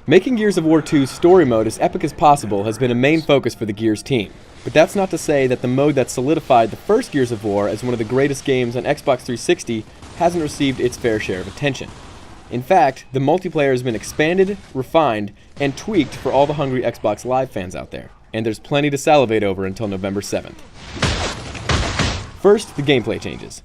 Making Gears of War 2's story mode as epic as possible has been a main focus for the Gears team, but that's not to say that the mode that solidified the first Gears of War as one of the greatest games on Xbox 360 hasn't received its fair share of attention. In fact, the multiplayer has been expanded, refined, and tweaked for all the hungry Xbox Live fans out there, and there's plenty to salivate over until November 7th. First, the gameplay changes.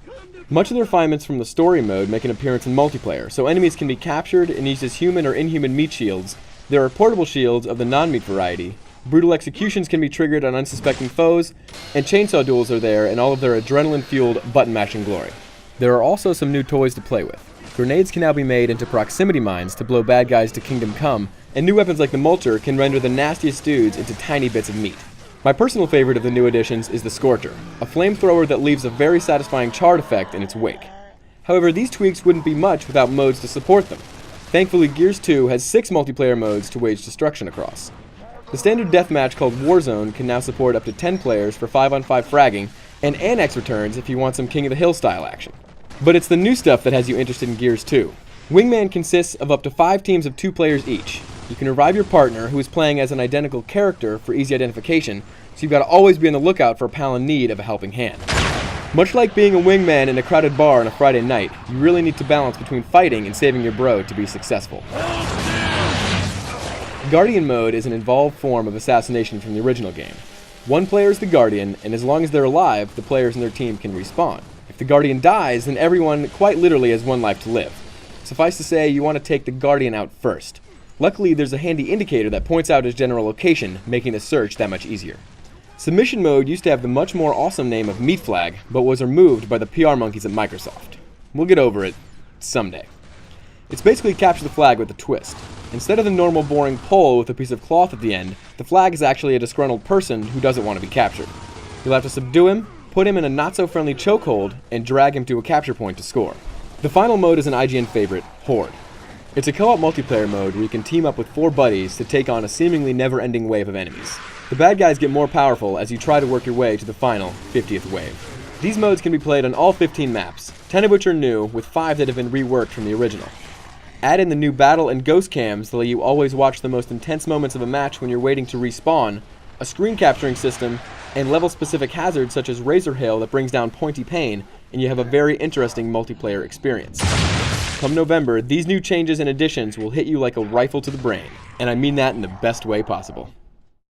Much of the refinements from the story mode make an appearance in multiplayer, so enemies can be captured and used as human or inhuman meat shields. There are portable shields of the non-meat variety, brutal executions can be triggered on unsuspecting foes, and chainsaw duels are there in all of their adrenaline-fueled button-mashing glory. There are also some new toys to play with. Grenades can now be made into proximity mines to blow bad guys to Kingdom Come, and new weapons like the Mulcher can render the nastiest dudes into tiny bits of meat. My personal favorite of the new additions is the Scorcher, a flamethrower that leaves a very satisfying charred effect in its wake. However, these tweaks wouldn't be much without modes to support them. Thankfully, Gears 2 has 6 multiplayer modes to wage destruction across. The standard deathmatch called Warzone can now support up to 10 players for 5-on-5 fragging, and Annex returns if you want some King of the Hill style action. But it's the new stuff that has you interested in Gears 2. Wingman consists of up to 5 teams of 2 players each. You can revive your partner, who is playing as an identical character for easy identification, so you've got to always be on the lookout for a pal in need of a helping hand. Much like being a wingman in a crowded bar on a Friday night, you really need to balance between fighting and saving your bro to be successful. Guardian mode is an involved form of assassination from the original game. One player is the Guardian, and as long as they're alive, the players in their team can respawn. If the Guardian dies, then everyone quite literally has one life to live. Suffice to say, you want to take the Guardian out first. Luckily, there's a handy indicator that points out his general location, making the search that much easier. Submission mode used to have the much more awesome name of Meat Flag, but was removed by the PR monkeys at Microsoft. We'll get over it someday. It's basically capture the flag with a twist. Instead of the normal boring pole with a piece of cloth at the end, the flag is actually a disgruntled person who doesn't want to be captured. You'll have to subdue him, put him in a not-so-friendly chokehold, and drag him to a capture point to score. The final mode is an IGN favorite, Horde. It's a co-op multiplayer mode where you can team up with 4 buddies to take on a seemingly never-ending wave of enemies. The bad guys get more powerful as you try to work your way to the final, 50th wave. These modes can be played on all 15 maps, 10 of which are new, with 5 that have been reworked from the original. Add in the new battle and ghost cams that let you always watch the most intense moments of a match when you're waiting to respawn, a screen capturing system, and level-specific hazards such as Razor Hail that brings down Pointy Pain, and you have a very interesting multiplayer experience. Come November, these new changes and additions will hit you like a rifle to the brain, and I mean that in the best way possible.